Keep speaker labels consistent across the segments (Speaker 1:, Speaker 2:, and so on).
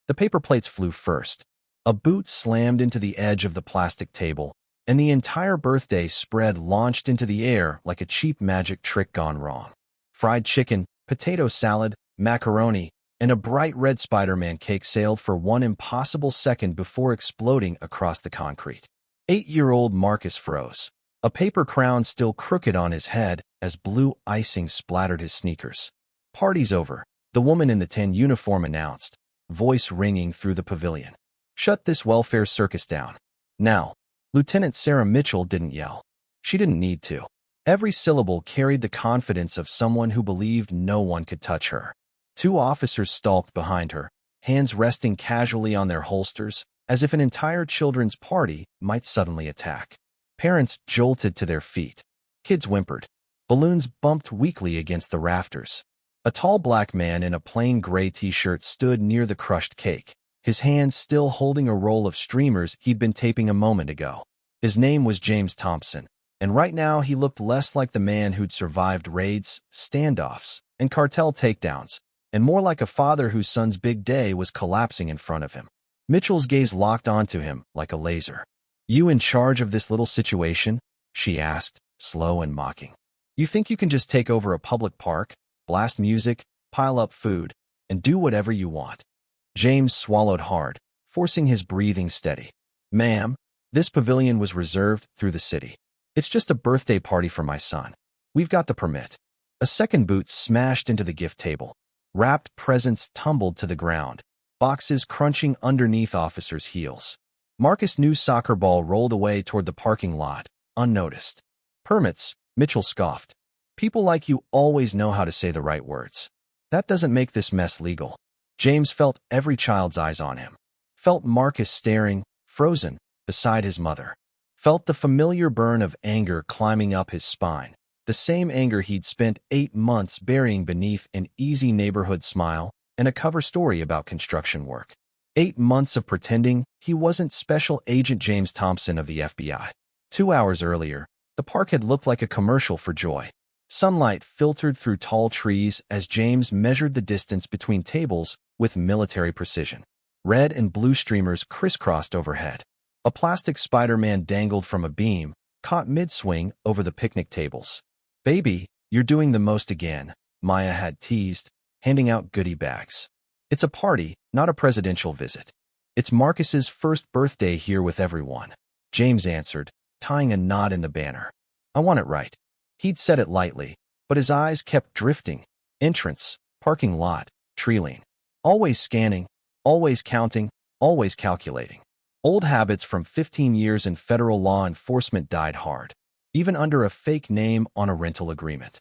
Speaker 1: The paper plates flew first. A boot slammed into the edge of the plastic table, and the entire birthday spread launched into the air like a cheap magic trick gone wrong. Fried chicken, potato salad, macaroni, and a bright red Spider-Man cake sailed for one impossible second before exploding across the concrete. 8-year-old Marcus froze, a paper crown still crooked on his head as blue icing splattered his sneakers. "Party's over," the woman in the tan uniform announced, voice ringing through the pavilion. "Shut this welfare circus down. Now." Lieutenant Sarah Mitchell didn't yell. She didn't need to. Every syllable carried the confidence of someone who believed no one could touch her. 2 officers stalked behind her, hands resting casually on their holsters, as if an entire children's party might suddenly attack. Parents jolted to their feet. Kids whimpered. Balloons bumped weakly against the rafters. A tall black man in a plain gray t-shirt stood near the crushed cake, his hands still holding a roll of streamers he'd been taping a moment ago. His name was James Thompson, and right now he looked less like the man who'd survived raids, standoffs, and cartel takedowns, and more like a father whose son's big day was collapsing in front of him. Mitchell's gaze locked onto him like a laser. "You in charge of this little situation?" she asked, slow and mocking. "You think you can just take over a public park, blast music, pile up food, and do whatever you want?" James swallowed hard, forcing his breathing steady. "Ma'am, this pavilion was reserved through the city. It's just a birthday party for my son. We've got the permit." A second boot smashed into the gift table. Wrapped presents tumbled to the ground, boxes crunching underneath officers' heels. Marcus' new soccer ball rolled away toward the parking lot, unnoticed. "Permits," Mitchell scoffed. "People like you always know how to say the right words. That doesn't make this mess legal." James felt every child's eyes on him. Felt Marcus staring, frozen, beside his mother. Felt the familiar burn of anger climbing up his spine, the same anger he'd spent 8 months burying beneath an easy neighborhood smile and a cover story about construction work. 8 months of pretending he wasn't Special Agent James Thompson of the FBI. 2 hours earlier, the park had looked like a commercial for joy. Sunlight filtered through tall trees as James measured the distance between tables with military precision. Red and blue streamers crisscrossed overhead. A plastic Spider-Man dangled from a beam, caught mid-swing over the picnic tables. "Baby, you're doing the most again," Maya had teased, handing out goodie bags. "It's a party, not a presidential visit. It's Marcus's first birthday here with everyone," James answered, tying a knot in the banner. "I want it right." He'd said it lightly, but his eyes kept drifting. Entrance, parking lot, tree lane. Always scanning, always counting, always calculating. Old habits from 15 years in federal law enforcement died hard, even under a fake name on a rental agreement.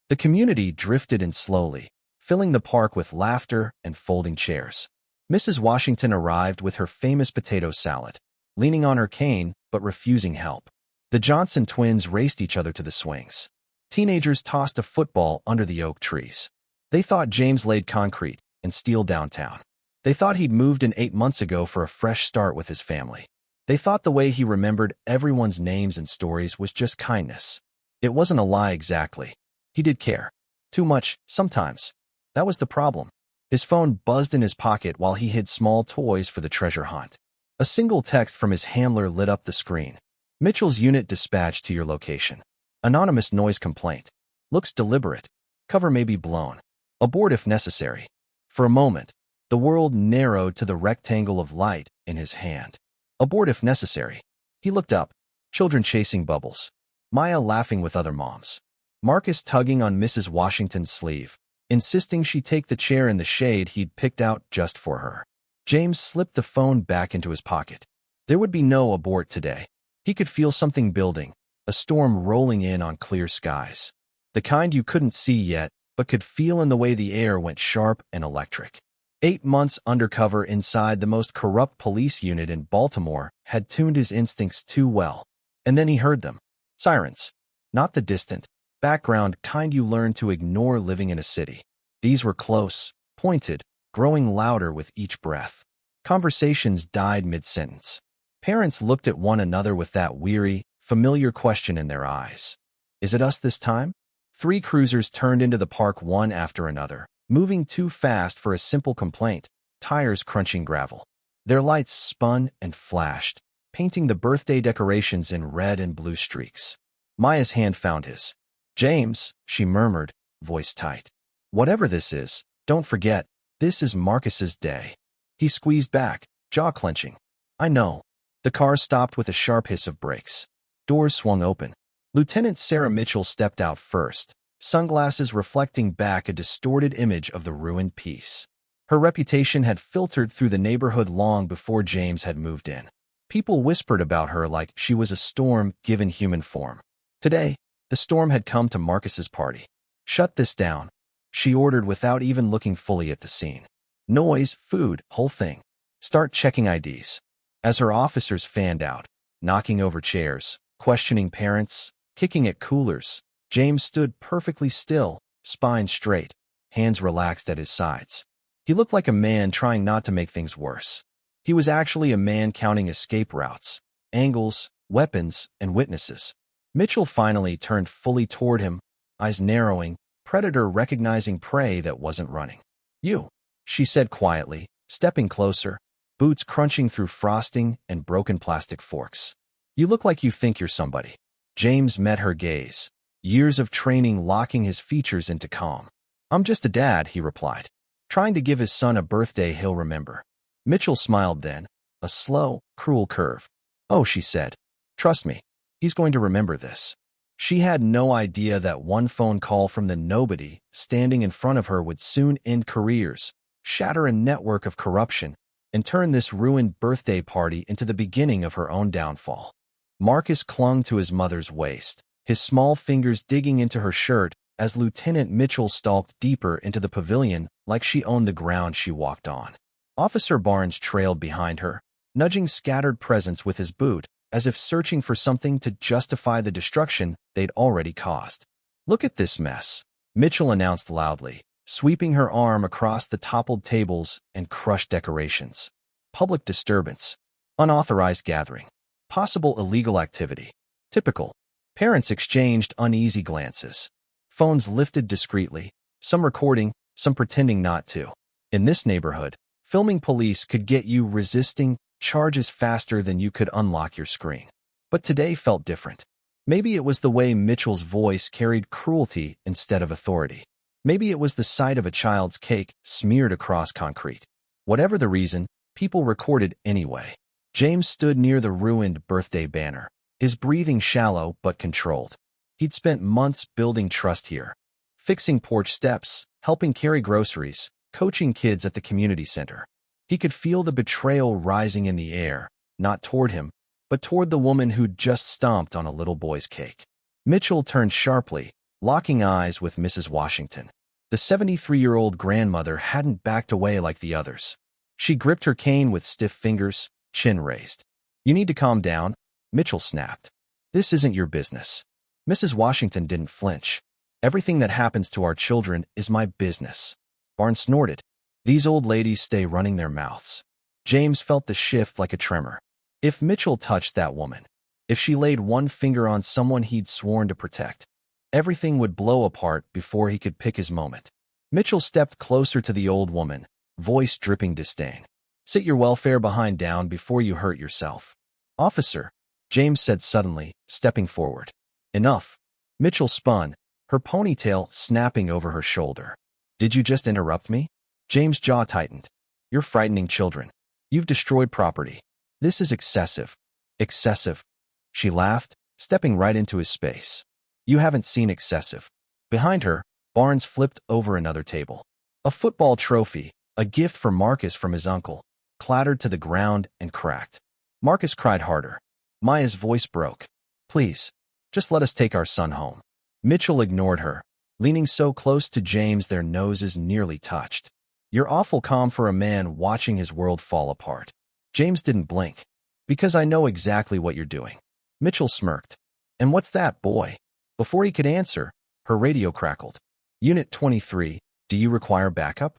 Speaker 1: The community drifted in slowly, filling the park with laughter and folding chairs. Mrs. Washington arrived with her famous potato salad, leaning on her cane but refusing help. The Johnson twins raced each other to the swings. Teenagers tossed a football under the oak trees. They thought James laid concrete and steel downtown. They thought he'd moved in 8 months ago for a fresh start with his family. They thought the way he remembered everyone's names and stories was just kindness. It wasn't a lie exactly. He did care. Too much, sometimes. That was the problem. His phone buzzed in his pocket while he hid small toys for the treasure hunt. A single text from his handler lit up the screen. "Mitchell's unit dispatched to your location. Anonymous noise complaint. Looks deliberate. Cover may be blown. Abort if necessary." For a moment, the world narrowed to the rectangle of light in his hand. Abort if necessary. He looked up. Children chasing bubbles. Maya laughing with other moms. Marcus tugging on Mrs. Washington's sleeve, insisting she take the chair in the shade he'd picked out just for her. James slipped the phone back into his pocket. There would be no abort today. He could feel something building, a storm rolling in on clear skies. The kind you couldn't see yet, but could feel in the way the air went sharp and electric. 8 months undercover inside the most corrupt police unit in Baltimore had tuned his instincts too well. And then he heard them. Sirens. Not the distant, background kind you learn to ignore living in a city. These were close, pointed, growing louder with each breath. Conversations died mid-sentence. Parents looked at one another with that weary, familiar question in their eyes. Is it us this time? 3 cruisers turned into the park one after another, moving too fast for a simple complaint. tires crunching gravel. Their lights spun and flashed, painting the birthday decorations in red and blue streaks. Maya's hand found his. "James," she murmured, voice tight. "Whatever this is, don't forget, this is Marcus's day." He squeezed back, jaw clenching. "I know." The car stopped with a sharp hiss of brakes. Doors swung open. Lieutenant Sarah Mitchell stepped out first, sunglasses reflecting back a distorted image of the ruined piece. Her reputation had filtered through the neighborhood long before James had moved in. People whispered about her like she was a storm given human form. Today, the storm had come to Marcus's party. "Shut this down," she ordered without even looking fully at the scene. "Noise, food, whole thing. Start checking IDs." As her officers fanned out, knocking over chairs, questioning parents, kicking at coolers, James stood perfectly still, spine straight, hands relaxed at his sides. He looked like a man trying not to make things worse. He was actually a man counting escape routes, angles, weapons, and witnesses. Mitchell finally turned fully toward him, eyes narrowing, predator recognizing prey that wasn't running. "You," she said quietly, stepping closer, boots crunching through frosting and broken plastic forks. "You look like you think you're somebody." James met her gaze, years of training locking his features into calm. "I'm just a dad," he replied, trying to give his son a birthday he'll remember. Mitchell smiled then, a slow, cruel curve. "Oh," she said, "trust me, he's going to remember this." She had no idea that one phone call from the nobody standing in front of her would soon end careers, shatter a network of corruption, and turn this ruined birthday party into the beginning of her own downfall. Marcus clung to his mother's waist, his small fingers digging into her shirt as Lieutenant Mitchell stalked deeper into the pavilion like she owned the ground she walked on. Officer Barnes trailed behind her, nudging scattered presents with his boot, as if searching for something to justify the destruction they'd already caused. "Look at this mess," Mitchell announced loudly, sweeping her arm across the toppled tables and crushed decorations. "Public disturbance. Unauthorized gathering. Possible illegal activity. Typical." Parents exchanged uneasy glances. Phones lifted discreetly, some recording, some pretending not to. In this neighborhood, filming police could get you resisting charges faster than you could unlock your screen. But today felt different. Maybe it was the way Mitchell's voice carried cruelty instead of authority. Maybe it was the sight of a child's cake smeared across concrete. Whatever the reason, people recorded anyway. James stood near the ruined birthday banner, his breathing shallow but controlled. He'd spent months building trust here, fixing porch steps, helping carry groceries, coaching kids at the community center. He could feel the betrayal rising in the air, not toward him, but toward the woman who'd just stomped on a little boy's cake. Mitchell turned sharply, locking eyes with Mrs. Washington. The 73-year-old grandmother hadn't backed away like the others. She gripped her cane with stiff fingers, chin raised. "You need to calm down," Mitchell snapped. "This isn't your business." Mrs. Washington didn't flinch. "Everything that happens to our children is my business." Barnes snorted. "These old ladies stay running their mouths." James felt the shift like a tremor. If Mitchell touched that woman, if she laid one finger on someone he'd sworn to protect, everything would blow apart before he could pick his moment. Mitchell stepped closer to the old woman, voice dripping disdain. "Sit your welfare behind down before you hurt yourself." "Officer," James said suddenly, stepping forward. "Enough." Mitchell spun, her ponytail snapping over her shoulder. "Did you just interrupt me?" James' jaw tightened. "You're frightening children. You've destroyed property. This is excessive." "Excessive." She laughed, stepping right into his space. "You haven't seen excessive." Behind her, Barnes flipped over another table. A football trophy, a gift for Marcus from his uncle, clattered to the ground and cracked. Marcus cried harder. Maya's voice broke. "Please, just let us take our son home." Mitchell ignored her, leaning so close to James their noses nearly touched. "You're awful calm for a man watching his world fall apart." James didn't blink. "Because I know exactly what you're doing." Mitchell smirked. "And what's that, boy?" Before he could answer, her radio crackled. "Unit 23, do you require backup?"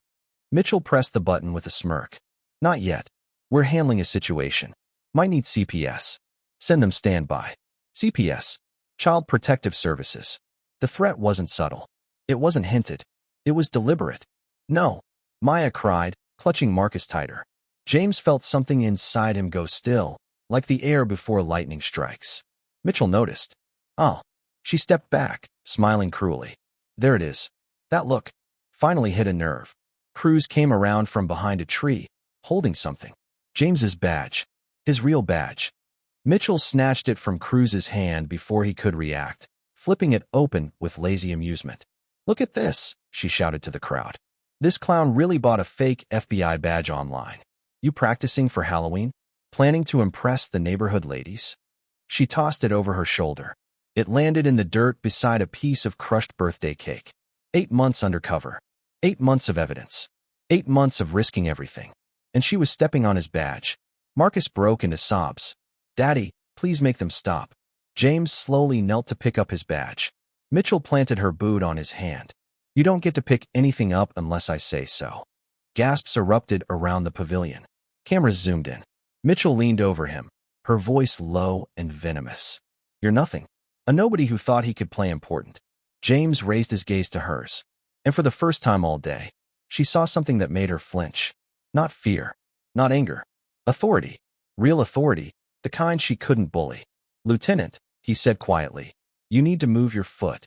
Speaker 1: Mitchell pressed the button with a smirk. "Not yet. We're handling a situation. Might need CPS. Send them standby." CPS. Child Protective Services. The threat wasn't subtle. It wasn't hinted. It was deliberate. "No," Maya cried, clutching Marcus tighter. James felt something inside him go still, like the air before lightning strikes. Mitchell noticed. Oh. She stepped back, smiling cruelly. There it is. That look finally hit a nerve. Cruz came around from behind a tree, holding something. James's badge. His real badge. Mitchell snatched it from Cruz's hand before he could react, flipping it open with lazy amusement. Look at this, she shouted to the crowd. This clown really bought a fake FBI badge online. You practicing for Halloween? Planning to impress the neighborhood ladies? She tossed it over her shoulder. It landed in the dirt beside a piece of crushed birthday cake. 8 months undercover. 8 months of evidence. 8 months of risking everything. And she was stepping on his badge. Marcus broke into sobs. Daddy, please make them stop. James slowly knelt to pick up his badge. Mitchell planted her boot on his hand. You don't get to pick anything up unless I say so. Gasps erupted around the pavilion. Cameras zoomed in. Mitchell leaned over him, her voice low and venomous. You're nothing. A nobody who thought he could play important. James raised his gaze to hers. And for the first time all day, she saw something that made her flinch. Not fear. Not anger. Authority. Real authority. The kind she couldn't bully. Lieutenant, he said quietly, you need to move your foot.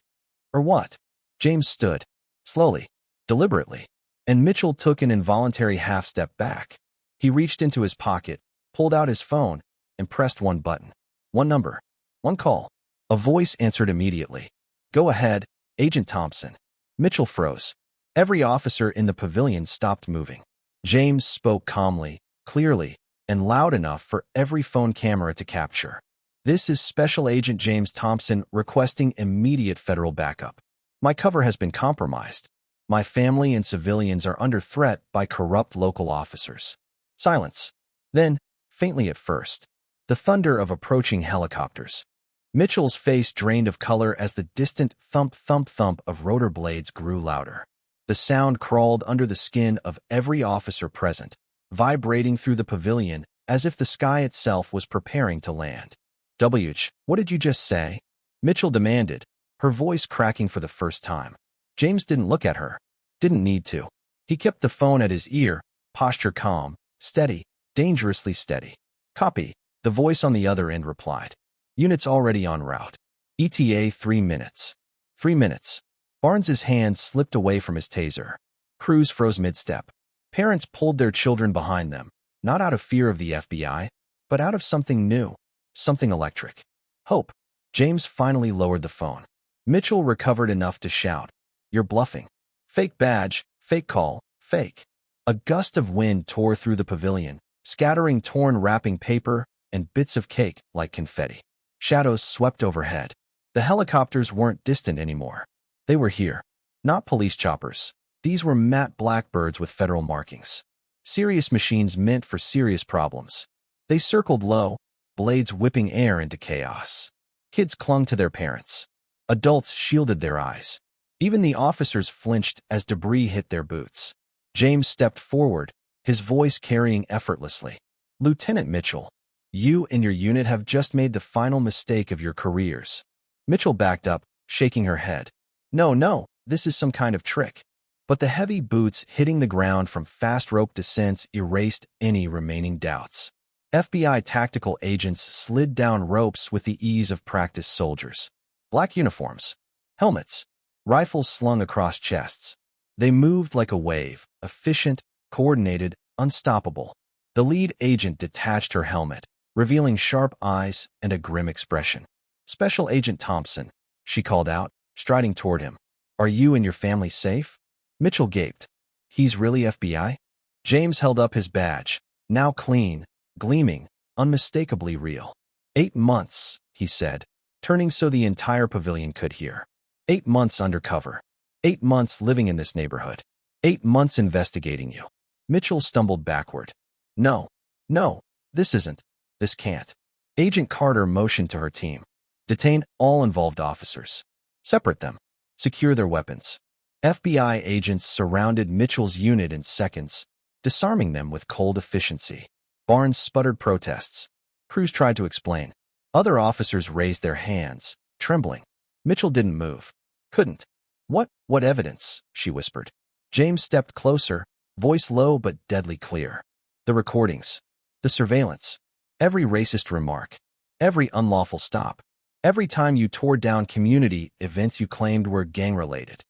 Speaker 1: Or what? James stood. Slowly. Deliberately. And Mitchell took an involuntary half-step back. He reached into his pocket, pulled out his phone, and pressed one button. One number. One call. A voice answered immediately. Go ahead, Agent Thompson. Mitchell froze. Every officer in the pavilion stopped moving. James spoke calmly, clearly, and loud enough for every phone camera to capture. This is Special Agent James Thompson requesting immediate federal backup. My cover has been compromised. My family and civilians are under threat by corrupt local officers. Silence. Then, faintly at first, the thunder of approaching helicopters. Mitchell's face drained of color as the distant thump-thump-thump of rotor blades grew louder. The sound crawled under the skin of every officer present, vibrating through the pavilion as if the sky itself was preparing to land. What did you just say? Mitchell demanded, her voice cracking for the first time. James didn't look at her. Didn't need to. He kept the phone at his ear, posture calm, steady, dangerously steady. Copy, the voice on the other end replied. Units already en route. ETA 3 minutes. 3 minutes. Barnes's hand slipped away from his taser. Cruz froze mid-step. Parents pulled their children behind them, not out of fear of the FBI, but out of something new, something electric. Hope. James finally lowered the phone. Mitchell recovered enough to shout, You're bluffing. Fake badge, fake call, fake. A gust of wind tore through the pavilion, scattering torn wrapping paper and bits of cake like confetti. Shadows swept overhead. The helicopters weren't distant anymore. They were here. Not police choppers. These were matte blackbirds with federal markings. Serious machines meant for serious problems. They circled low, blades whipping air into chaos. Kids clung to their parents. Adults shielded their eyes. Even the officers flinched as debris hit their boots. James stepped forward, his voice carrying effortlessly. Lieutenant Mitchell, you and your unit have just made the final mistake of your careers. Mitchell backed up, shaking her head. No, this is some kind of trick. But the heavy boots hitting the ground from fast rope descents erased any remaining doubts. FBI tactical agents slid down ropes with the ease of practiced soldiers. Black uniforms, helmets, rifles slung across chests. They moved like a wave, efficient, coordinated, unstoppable. The lead agent detached her helmet, revealing sharp eyes and a grim expression. Special Agent Thompson, she called out, striding toward him. Are you and your family safe? Mitchell gaped. He's really FBI? James held up his badge, now clean, gleaming, unmistakably real. 8 months, he said, turning so the entire pavilion could hear. 8 months undercover. 8 months living in this neighborhood. 8 months investigating you. Mitchell stumbled backward. No, this can't. Agent Carter motioned to her team. Detain all involved officers. Separate them. Secure their weapons. FBI agents surrounded Mitchell's unit in seconds, disarming them with cold efficiency. Barnes sputtered protests. Cruz tried to explain. Other officers raised their hands, trembling. Mitchell didn't move. Couldn't. What evidence? She whispered. James stepped closer, Voice low but deadly clear. The recordings. The surveillance. Every racist remark. Every unlawful stop. Every time you tore down community events you claimed were gang-related.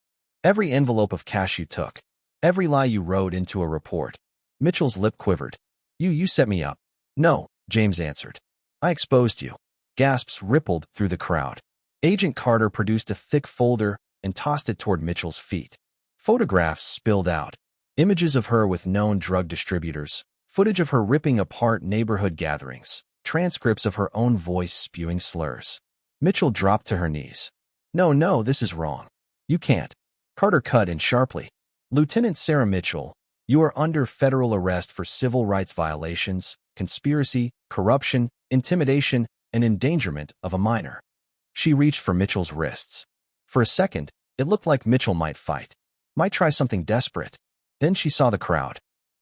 Speaker 1: Every envelope of cash you took. Every lie you wrote into a report. Mitchell's lip quivered. You set me up. No, James answered. I exposed you. Gasps rippled through the crowd. Agent Carter produced a thick folder and tossed it toward Mitchell's feet. Photographs spilled out. Images of her with known drug distributors. Footage of her ripping apart neighborhood gatherings. Transcripts of her own voice spewing slurs. Mitchell dropped to her knees. No, this is wrong. You can't. Carter cut in sharply. Lieutenant Sarah Mitchell, you are under federal arrest for civil rights violations, conspiracy, corruption, intimidation, and endangerment of a minor. She reached for Mitchell's wrists. For a second, it looked like Mitchell might fight. Might try something desperate. Then she saw the crowd.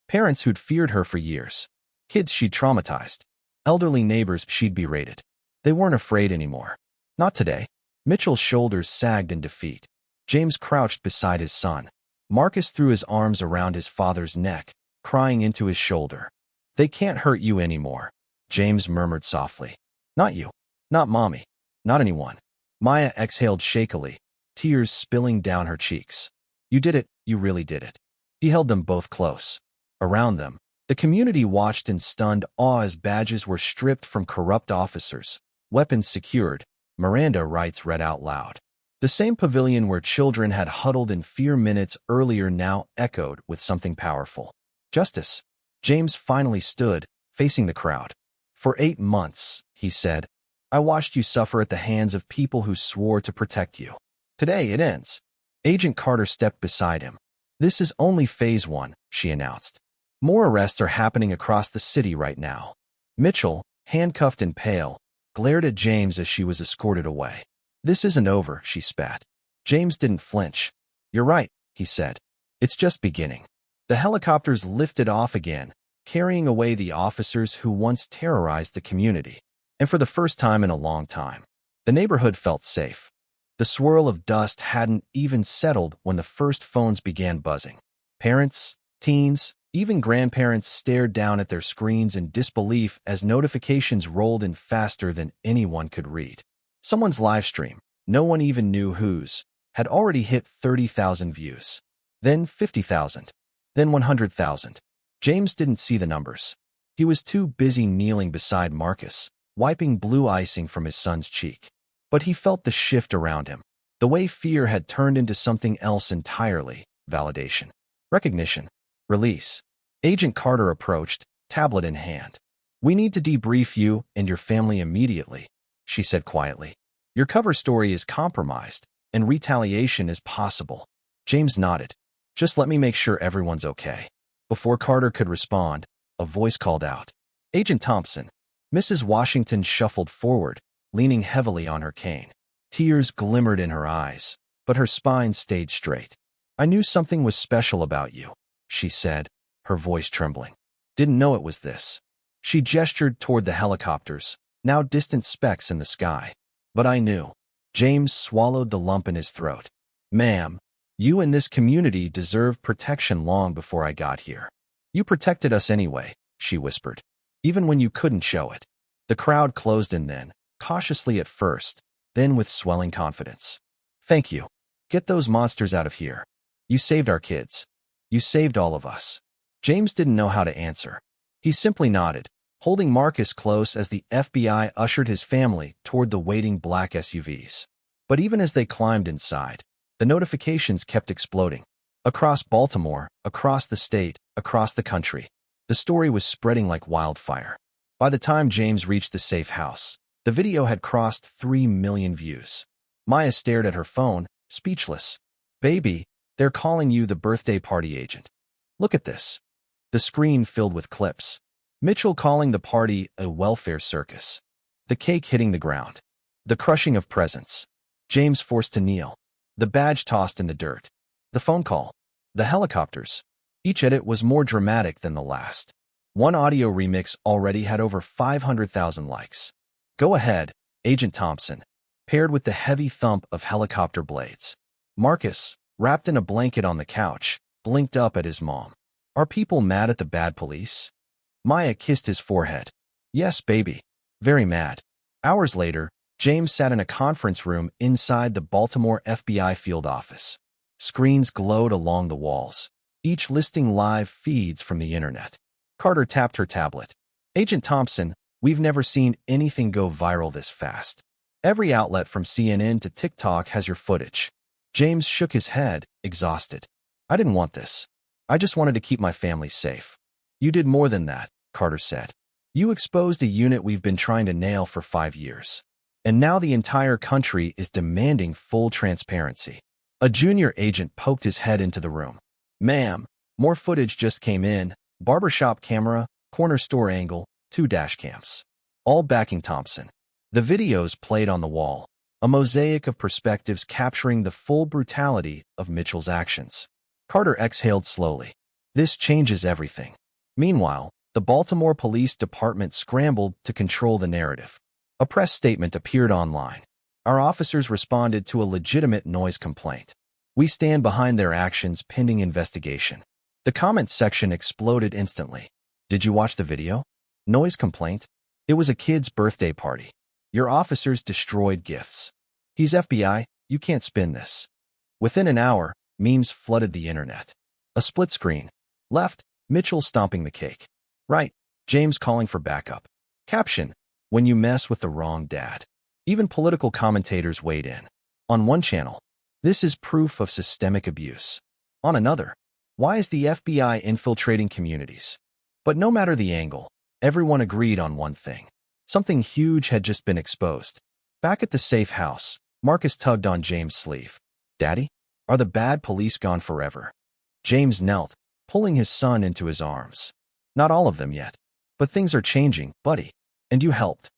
Speaker 1: Parents who'd feared her for years. Kids she'd traumatized. Elderly neighbors she'd berated. They weren't afraid anymore. Not today. Mitchell's shoulders sagged in defeat. James crouched beside his son. Marcus threw his arms around his father's neck, crying into his shoulder. They can't hurt you anymore, James murmured softly. Not you. Not Mommy. Not anyone. Maya exhaled shakily, tears spilling down her cheeks. You did it. You really did it. He held them both close. Around them, the community watched in stunned awe as badges were stripped from corrupt officers, weapons secured, Miranda rights read out loud. The same pavilion where children had huddled in fear minutes earlier now echoed with something powerful. Justice. James finally stood, facing the crowd. For 8 months, he said, I watched you suffer at the hands of people who swore to protect you. Today it ends. Agent Carter stepped beside him. This is only phase 1, she announced. More arrests are happening across the city right now. Mitchell, handcuffed and pale, glared at James as she was escorted away. This isn't over, she spat. James didn't flinch. You're right, he said. It's just beginning. The helicopters lifted off again, carrying away the officers who once terrorized the community. And for the first time in a long time, the neighborhood felt safe. The swirl of dust hadn't even settled when the first phones began buzzing. Parents, teens, even grandparents stared down at their screens in disbelief as notifications rolled in faster than anyone could read. Someone's live stream, no one even knew whose, had already hit 30,000 views. Then 50,000. Then 100,000. James didn't see the numbers. He was too busy kneeling beside Marcus, wiping blue icing from his son's cheek. But he felt the shift around him. The way fear had turned into something else entirely. Validation. Recognition. Release. Agent Carter approached, tablet in hand. We need to debrief you and your family immediately, she said quietly. Your cover story is compromised, and retaliation is possible. James nodded. Just let me make sure everyone's okay. Before Carter could respond, a voice called out. Agent Thompson. Mrs. Washington shuffled forward, leaning heavily on her cane. Tears glimmered in her eyes, but her spine stayed straight. I knew something was special about you, she said, her voice trembling. Didn't know it was this. She gestured toward the helicopters, now distant specks in the sky. But I knew. James swallowed the lump in his throat. Ma'am, you and this community deserve protection long before I got here. You protected us anyway, she whispered, even when you couldn't show it. The crowd closed in then, cautiously at first, then with swelling confidence. Thank you. Get those monsters out of here. You saved our kids. You saved all of us. James didn't know how to answer. He simply nodded, holding Marcus close as the FBI ushered his family toward the waiting black SUVs. But even as they climbed inside, the notifications kept exploding. Across Baltimore, across the state, across the country. The story was spreading like wildfire. By the time James reached the safe house, the video had crossed 3 million views. Maya stared at her phone, speechless. Baby, they're calling you the birthday party agent. Look at this. The screen filled with clips. Mitchell calling the party a welfare circus. The cake hitting the ground. The crushing of presents. James forced to kneel. The badge tossed in the dirt. The phone call. The helicopters. Each edit was more dramatic than the last. One audio remix already had over 500,000 likes. Go ahead, Agent Thompson, paired with the heavy thump of helicopter blades. Marcus, wrapped in a blanket on the couch, blinked up at his mom. Are people mad at the bad police? Maya kissed his forehead. Yes, baby. Very mad. Hours later, James sat in a conference room inside the Baltimore FBI field office. Screens glowed along the walls, each listing live feeds from the internet. Carter tapped her tablet. Agent Thompson, we've never seen anything go viral this fast. Every outlet from CNN to TikTok has your footage. James shook his head, exhausted. I didn't want this. I just wanted to keep my family safe. You did more than that, Carter said. You exposed a unit we've been trying to nail for 5 years. And now the entire country is demanding full transparency. A junior agent poked his head into the room. Ma'am, more footage just came in. Barbershop camera, corner store angle, 2 dash cams. All backing Thompson. The videos played on the wall, a mosaic of perspectives capturing the full brutality of Mitchell's actions. Carter exhaled slowly. This changes everything. Meanwhile, the Baltimore Police Department scrambled to control the narrative. A press statement appeared online. Our officers responded to a legitimate noise complaint. We stand behind their actions pending investigation. The comments section exploded instantly. Did you watch the video? Noise complaint? It was a kid's birthday party. Your officers destroyed gifts. He's FBI, you can't spin this. Within an hour, memes flooded the internet. A split screen. Left, Mitchell stomping the cake. Right, James calling for backup. Caption, when you mess with the wrong dad. Even political commentators weighed in. On one channel, this is proof of systemic abuse. On another, why is the FBI infiltrating communities? But no matter the angle, everyone agreed on one thing. Something huge had just been exposed. Back at the safe house, Marcus tugged on James' sleeve. Daddy, are the bad police gone forever? James knelt, pulling his son into his arms. Not all of them yet. But things are changing, buddy. And you helped.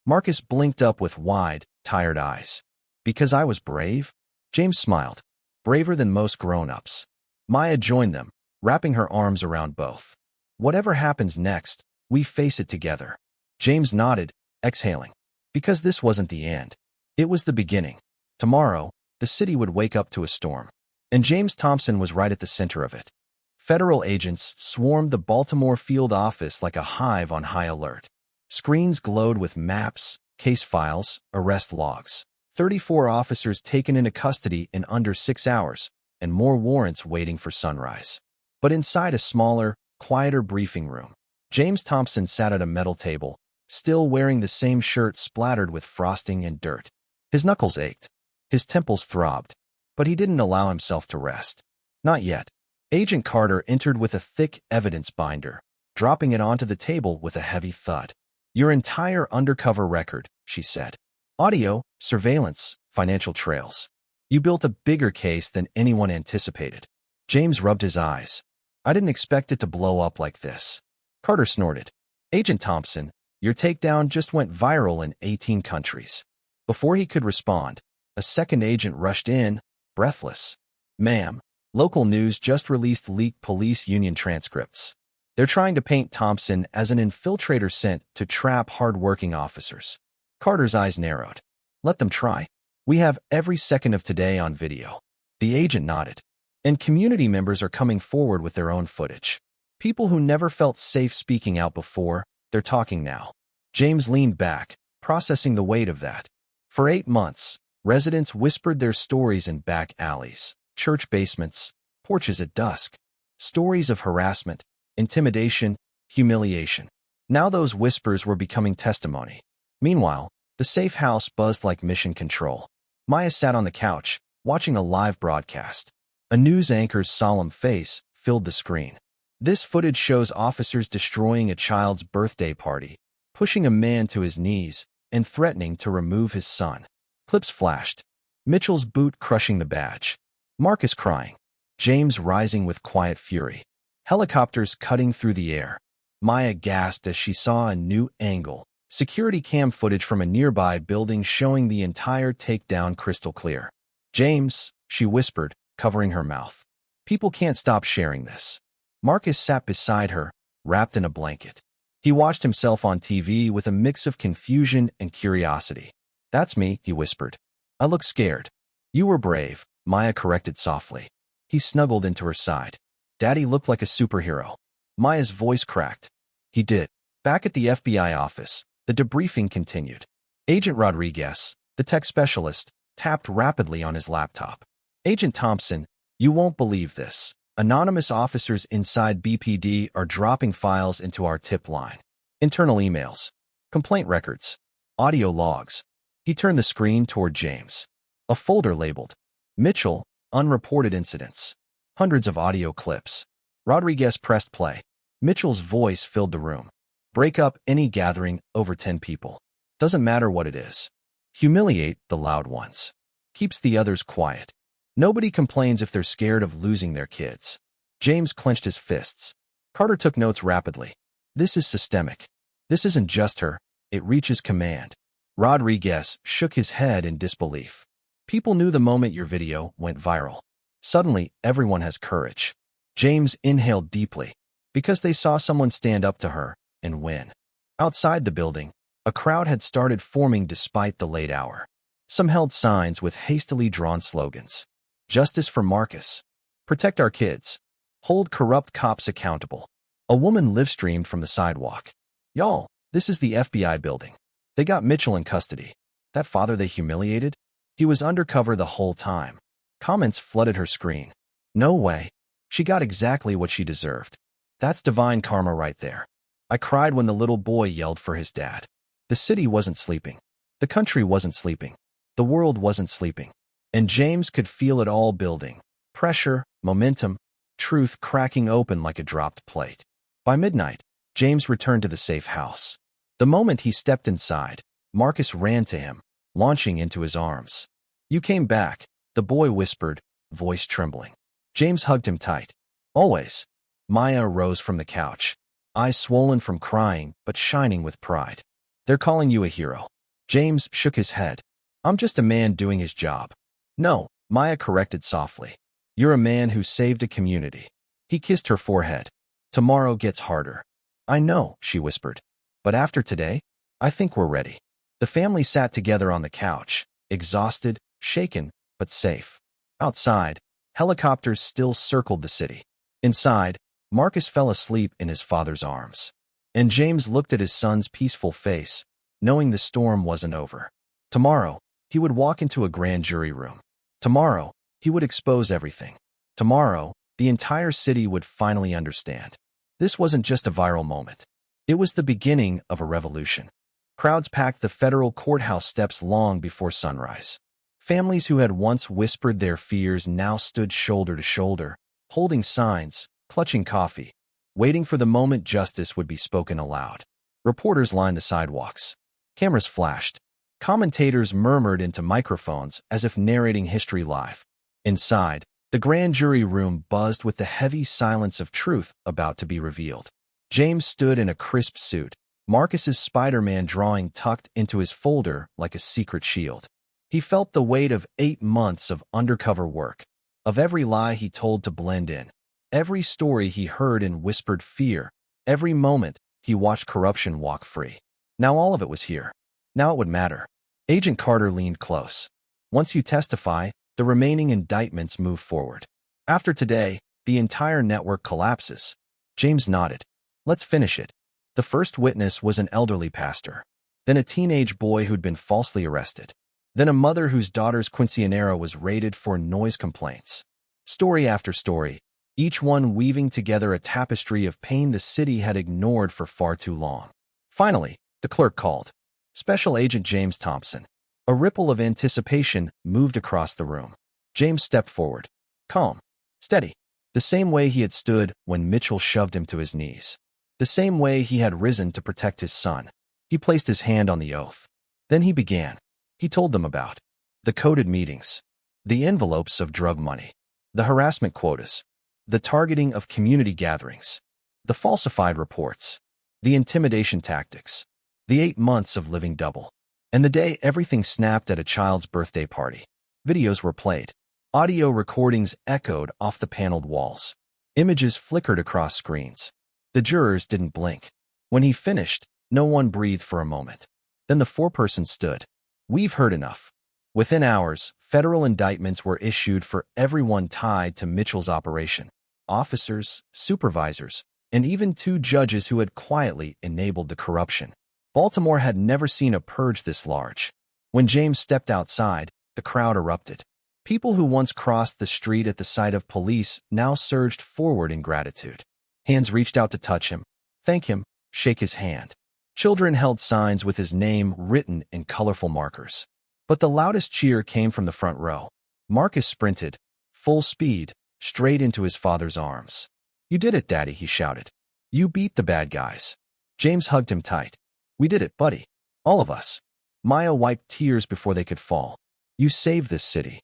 Speaker 1: Marcus blinked up with wide, tired eyes. Because I was brave? James smiled. Braver than most grown-ups. Maya joined them, wrapping her arms around both. Whatever happens next, we face it together. James nodded, exhaling. Because this wasn't the end. It was the beginning. Tomorrow, the city would wake up to a storm. And James Thompson was right at the center of it. Federal agents swarmed the Baltimore field office like a hive on high alert. Screens glowed with maps, case files, arrest logs. 34 officers taken into custody in under 6 hours, and more warrants waiting for sunrise. But inside a smaller, quieter briefing room, James Thompson sat at a metal table, still wearing the same shirt splattered with frosting and dirt. His knuckles ached. His temples throbbed. But he didn't allow himself to rest. Not yet. Agent Carter entered with a thick evidence binder, dropping it onto the table with a heavy thud. Your entire undercover record, she said. Audio, surveillance, financial trails. You built a bigger case than anyone anticipated. James rubbed his eyes. I didn't expect it to blow up like this. Carter snorted. Agent Thompson, your takedown just went viral in 18 countries. Before he could respond, a second agent rushed in, breathless. Ma'am, local news just released leaked police union transcripts. They're trying to paint Thompson as an infiltrator sent to trap hard-working officers. Carter's eyes narrowed. Let them try. We have every second of today on video. The agent nodded. And community members are coming forward with their own footage. People who never felt safe speaking out before, they're talking now. James leaned back, processing the weight of that. For 8 months, residents whispered their stories in back alleys, church basements, porches at dusk. Stories of harassment, intimidation, humiliation. Now those whispers were becoming testimony. Meanwhile, the safe house buzzed like mission control. Maya sat on the couch, watching a live broadcast. A news anchor's solemn face filled the screen. This footage shows officers destroying a child's birthday party, pushing a man to his knees, and threatening to remove his son. Clips flashed. Mitchell's boot crushing the badge. Marcus crying. James rising with quiet fury. Helicopters cutting through the air. Maya gasped as she saw a new angle. Security cam footage from a nearby building showing the entire takedown crystal clear. James, she whispered, covering her mouth. People can't stop sharing this. Marcus sat beside her, wrapped in a blanket. He watched himself on TV with a mix of confusion and curiosity. That's me, he whispered. I look scared. You were brave, Maya corrected softly. He snuggled into her side. Daddy looked like a superhero. Maya's voice cracked. He did. Back at the FBI office, the debriefing continued. Agent Rodriguez, the tech specialist, tapped rapidly on his laptop. Agent Thompson, you won't believe this. Anonymous officers inside BPD are dropping files into our tip line. Internal emails, complaint records, audio logs. He turned the screen toward James. A folder labeled Mitchell, Unreported Incidents. Hundreds of audio clips. Rodriguez pressed play. Mitchell's voice filled the room. Break up any gathering over 10 people. Doesn't matter what it is. Humiliate the loud ones. Keeps the others quiet. Nobody complains if they're scared of losing their kids. James clenched his fists. Carter took notes rapidly. This is systemic. This isn't just her. It reaches command. Rodriguez shook his head in disbelief. People knew the moment your video went viral. Suddenly, everyone has courage. James inhaled deeply, because they saw someone stand up to her and win. Outside the building, a crowd had started forming despite the late hour. Some held signs with hastily drawn slogans. Justice for Marcus. Protect our kids. Hold corrupt cops accountable. A woman live-streamed from the sidewalk. Y'all, this is the FBI building. They got Mitchell in custody. That father they humiliated? He was undercover the whole time. Comments flooded her screen. No way. She got exactly what she deserved. That's divine karma right there. I cried when the little boy yelled for his dad. The city wasn't sleeping. The country wasn't sleeping. The world wasn't sleeping. And James could feel it all building. Pressure, momentum, truth cracking open like a dropped plate. By midnight, James returned to the safe house. The moment he stepped inside, Marcus ran to him, launching into his arms. You came back, the boy whispered, voice trembling. James hugged him tight. Always. Maya rose from the couch, eyes swollen from crying but shining with pride. They're calling you a hero. James shook his head. I'm just a man doing his job. No, Maya corrected softly. You're a man who saved a community. He kissed her forehead. Tomorrow gets harder. I know, she whispered. But after today, I think we're ready. The family sat together on the couch, exhausted, shaken, but safe. Outside, helicopters still circled the city. Inside, Marcus fell asleep in his father's arms. And James looked at his son's peaceful face, knowing the storm wasn't over. Tomorrow, he would walk into a grand jury room. Tomorrow, he would expose everything. Tomorrow, the entire city would finally understand. This wasn't just a viral moment. It was the beginning of a revolution. Crowds packed the federal courthouse steps long before sunrise. Families who had once whispered their fears now stood shoulder to shoulder, holding signs, clutching coffee, waiting for the moment justice would be spoken aloud. Reporters lined the sidewalks. Cameras flashed. Commentators murmured into microphones as if narrating history live. Inside, the grand jury room buzzed with the heavy silence of truth about to be revealed. James stood in a crisp suit, Marcus's Spider-Man drawing tucked into his folder like a secret shield. He felt the weight of 8 months of undercover work, of every lie he told to blend in, every story he heard in whispered fear, every moment he watched corruption walk free. Now all of it was here. Now it would matter. Agent Carter leaned close. Once you testify, the remaining indictments move forward. After today, the entire network collapses. James nodded. Let's finish it. The first witness was an elderly pastor, then a teenage boy who'd been falsely arrested, then a mother whose daughter's quinceañera was raided for noise complaints. Story after story, each one weaving together a tapestry of pain the city had ignored for far too long. Finally, the clerk called. Special Agent James Thompson. A ripple of anticipation moved across the room. James stepped forward. Calm. Steady. The same way he had stood when Mitchell shoved him to his knees. The same way he had risen to protect his son. He placed his hand on the oath. Then he began. He told them about the coded meetings, the envelopes of drug money, the harassment quotas, the targeting of community gatherings, the falsified reports, the intimidation tactics, the 8 months of living double, and the day everything snapped at a child's birthday party. Videos were played. Audio recordings echoed off the paneled walls. Images flickered across screens. The jurors didn't blink. When he finished, no one breathed for a moment. Then the foreperson stood. We've heard enough. Within hours, federal indictments were issued for everyone tied to Mitchell's operation. officers, supervisors, and even 2 judges who had quietly enabled the corruption. Baltimore had never seen a purge this large. When James stepped outside, the crowd erupted. People who once crossed the street at the sight of police now surged forward in gratitude. Hands reached out to touch him, thank him, shake his hand. Children held signs with his name written in colorful markers. But the loudest cheer came from the front row. Marcus sprinted, full speed, straight into his father's arms. "You did it, Daddy," he shouted. "You beat the bad guys." James hugged him tight. "We did it, buddy. All of us." Maya wiped tears before they could fall. "You saved this city."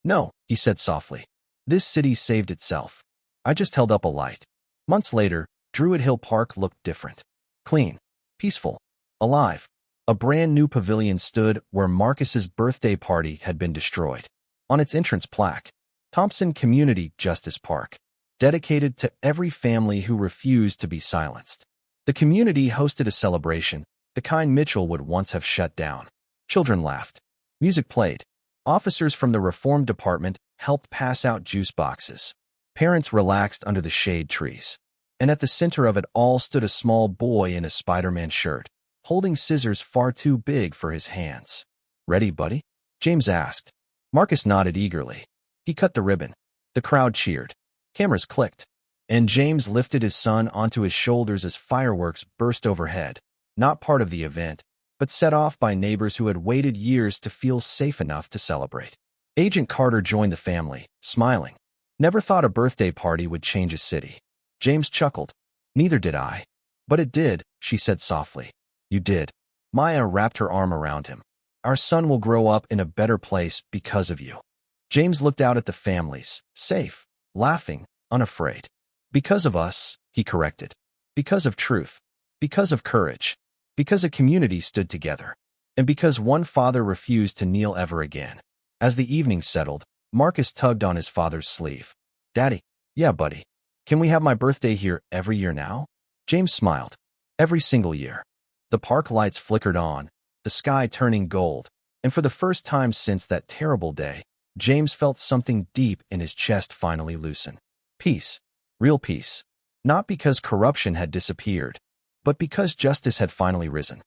Speaker 1: "No," he said softly. "This city saved itself. I just held up a light." Months later, Druid Hill Park looked different. Clean, peaceful, alive. A brand new pavilion stood where Marcus's birthday party had been destroyed. On its entrance plaque, Thompson Community Justice Park, dedicated to every family who refused to be silenced. The community hosted a celebration, the kind Mitchell would once have shut down. Children laughed. Music played. Officers from the Reform Department helped pass out juice boxes. Parents relaxed under the shade trees. And at the center of it all stood a small boy in a Spider-Man shirt, holding scissors far too big for his hands. "Ready, buddy?" James asked. Marcus nodded eagerly. He cut the ribbon. The crowd cheered. Cameras clicked. And James lifted his son onto his shoulders as fireworks burst overhead, not part of the event, but set off by neighbors who had waited years to feel safe enough to celebrate. Agent Carter joined the family, smiling. "Never thought a birthday party would change a city." James chuckled. "Neither did I." "But it did," she said softly. "You did." Maya wrapped her arm around him. "Our son will grow up in a better place because of you." James looked out at the families, safe, laughing, unafraid. "Because of us," he corrected. "Because of truth. Because of courage. Because a community stood together. And because one father refused to kneel ever again." As the evening settled, Marcus tugged on his father's sleeve. "Daddy." "Yeah, buddy. Can we have my birthday here every year now?" James smiled. "Every single year." The park lights flickered on, the sky turning gold, and for the first time since that terrible day, James felt something deep in his chest finally loosen. Peace. Real peace. Not because corruption had disappeared, but because justice had finally risen.